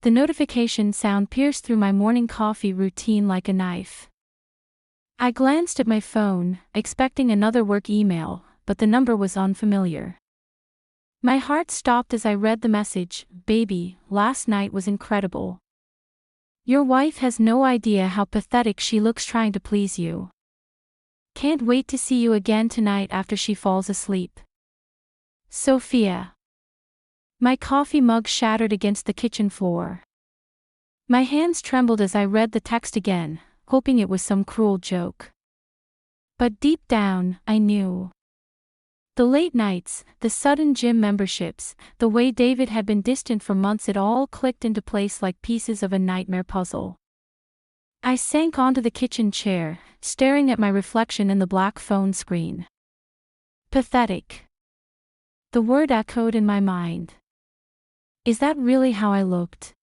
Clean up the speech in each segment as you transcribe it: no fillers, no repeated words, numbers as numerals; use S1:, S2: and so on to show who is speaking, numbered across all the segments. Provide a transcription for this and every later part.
S1: The notification sound pierced through my morning coffee routine like a knife. I glanced at my phone, expecting another work email, but the number was unfamiliar. My heart stopped as I read the message. Baby, last night was incredible. Your wife has no idea how pathetic she looks trying to please you. Can't wait to see you again tonight after she falls asleep. Sophia. My coffee mug shattered against the kitchen floor. My hands trembled as I read the text again, hoping it was some cruel joke. But deep down, I knew. The late nights, the sudden gym memberships, the way David had been distant for months, it all clicked into place like pieces of a nightmare puzzle. I sank onto the kitchen chair, staring at my reflection in the black phone screen. Pathetic. The word echoed in my mind. Is that really how I looked?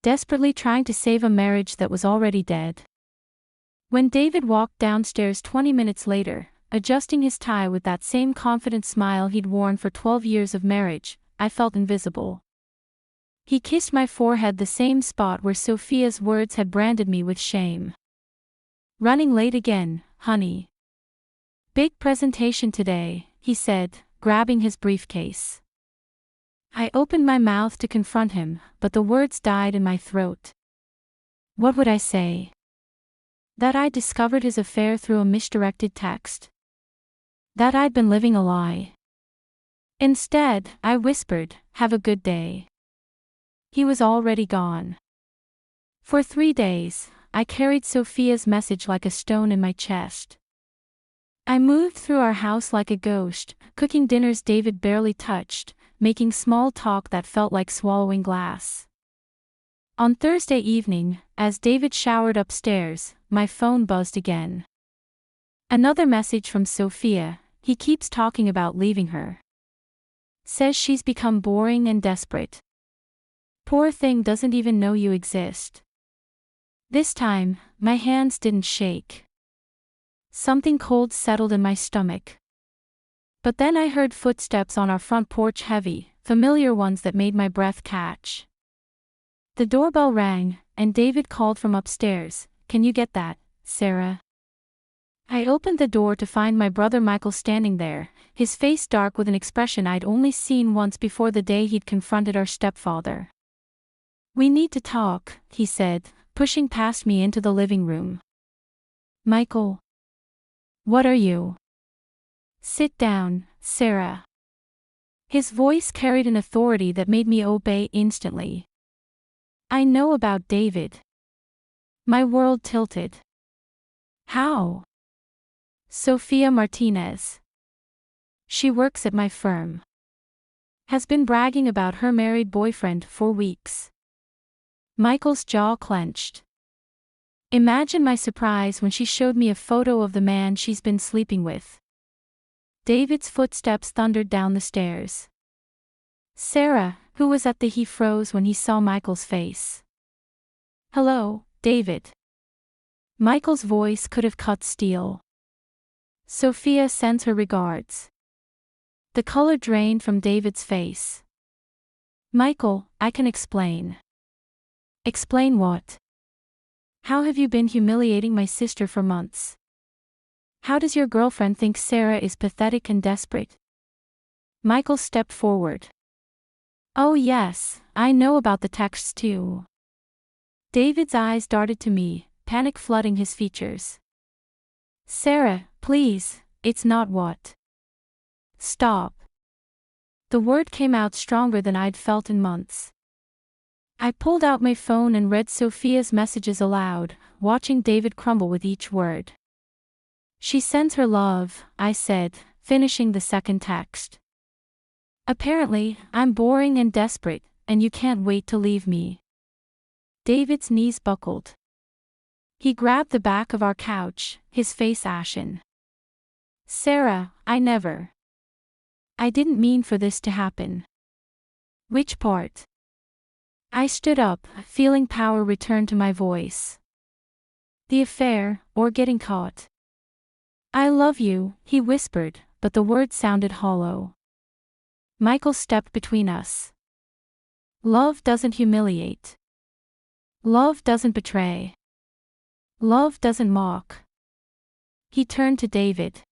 S1: Desperately trying to save a marriage that was already dead. When David walked downstairs 20 minutes later, adjusting his tie with that same confident smile he'd worn for 12 years of marriage, I felt invisible. He kissed my forehead, the same spot where Sophia's words had branded me with shame. Running late again, honey. Big presentation today, he said, grabbing his briefcase. I opened my mouth to confront him, but the words died in my throat. What would I say? That I'd discovered his affair through a misdirected text? That I'd been living a lie? Instead, I whispered, have a good day. He was already gone. For 3 days, I carried Sophia's message like a stone in my chest. I moved through our house like a ghost, cooking dinners David barely touched, making small talk that felt like swallowing glass. On Thursday evening, as David showered upstairs, my phone buzzed again. Another message from Sophia. He keeps talking about leaving her. Says she's become boring and desperate. Poor thing doesn't even know you exist. This time, my hands didn't shake. Something cold settled in my stomach. But then I heard footsteps on our front porch, heavy, familiar ones that made my breath catch. The doorbell rang, and David called from upstairs, "Can you get that, Sarah?" I opened the door to find my brother Michael standing there, his face dark with an expression I'd only seen once before, the day he'd confronted our stepfather. "We need to talk," he said, pushing past me into the living room. "Michael. What are you?" "Sit down, Sarah." His voice carried an authority that made me obey instantly. "I know about David." My world tilted. "How?" "Sophia Martinez. She works at my firm. Has been bragging about her married boyfriend for weeks." Michael's jaw clenched. Imagine my surprise when she showed me a photo of the man she's been sleeping with. David's footsteps thundered down the stairs. Sarah, who was at the he froze when he saw Michael's face. "Hello, David." Michael's voice could have cut steel. "Sophia sends her regards." The color drained from David's face. "Michael, I can explain." "Explain what?" "How have you been humiliating my sister for months? How does your girlfriend think Sarah is pathetic and desperate?" Michael stepped forward. "Oh yes, I know about the texts too." David's eyes darted to me, panic flooding his features. "Sarah, please, it's not what." "Stop." The word came out stronger than I'd felt in months. I pulled out my phone and read Sophia's messages aloud, watching David crumble with each word. "She sends her love," I said, finishing the second text. "Apparently, I'm boring and desperate, and you can't wait to leave me." David's knees buckled. He grabbed the back of our couch, his face ashen. "Sarah, I didn't mean for this to happen." "Which part?" I stood up, feeling power return to my voice. "The affair, or getting caught." "I love you," he whispered, but the words sounded hollow. Michael stepped between us. Love doesn't humiliate. Love doesn't betray. Love doesn't mock. He turned to David.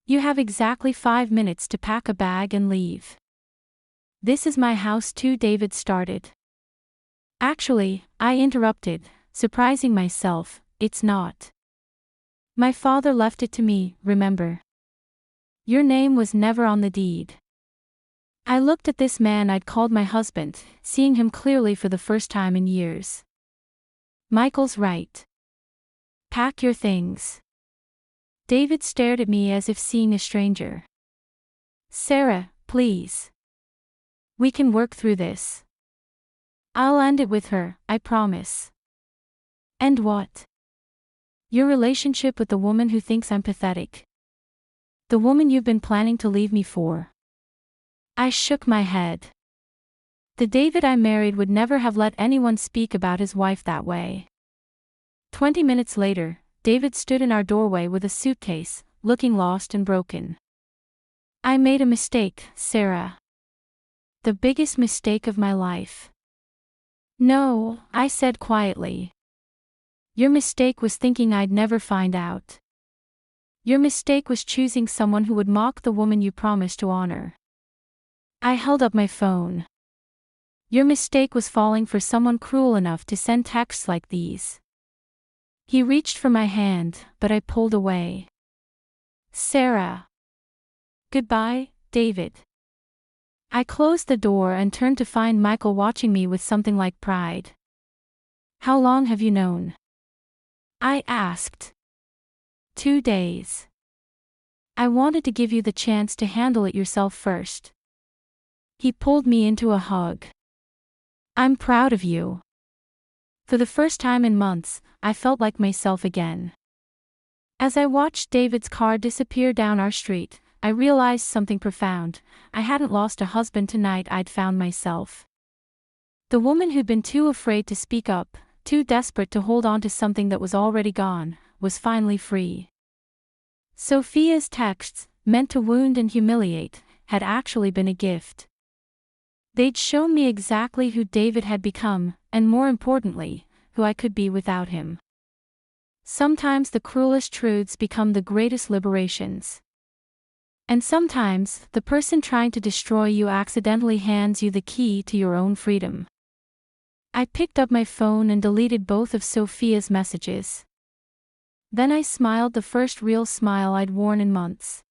S1: You have exactly 5 minutes to pack a bag and leave. This is my house too, David started. Actually, I interrupted, surprising myself, it's not. My father left it to me, remember? Your name was never on the deed. I looked at this man I'd called my husband, seeing him clearly for the first time in years. Michael's right. Pack your things. David stared at me as if seeing a stranger. Sarah, please. We can work through this. I'll end it with her, I promise. And what? Your relationship with the woman who thinks I'm pathetic. The woman you've been planning to leave me for. I shook my head. The David I married would never have let anyone speak about his wife that way. 20 minutes later, David stood in our doorway with a suitcase, looking lost and broken. I made a mistake, Sarah. The biggest mistake of my life. No, I said quietly. Your mistake was thinking I'd never find out. Your mistake was choosing someone who would mock the woman you promised to honor. I held up my phone. Your mistake was falling for someone cruel enough to send texts like these. He reached for my hand, but I pulled away. Sarah. Goodbye, David. I closed the door and turned to find Michael watching me with something like pride. How long have you known? I asked. 2 days. I wanted to give you the chance to handle it yourself first. He pulled me into a hug. I'm proud of you. For the first time in months, I felt like myself again. As I watched David's car disappear down our street, I realized something profound. I hadn't lost a husband tonight, I'd found myself. The woman who'd been too afraid to speak up, too desperate to hold on to something that was already gone, was finally free. Sophia's texts, meant to wound and humiliate, had actually been a gift. They'd shown me exactly who David had become, and more importantly, who I could be without him. Sometimes the cruelest truths become the greatest liberations. And sometimes, the person trying to destroy you accidentally hands you the key to your own freedom. I picked up my phone and deleted both of Sophia's messages. Then I smiled, the first real smile I'd worn in months.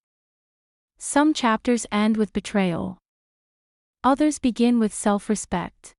S1: Some chapters end with betrayal. Others begin with self-respect.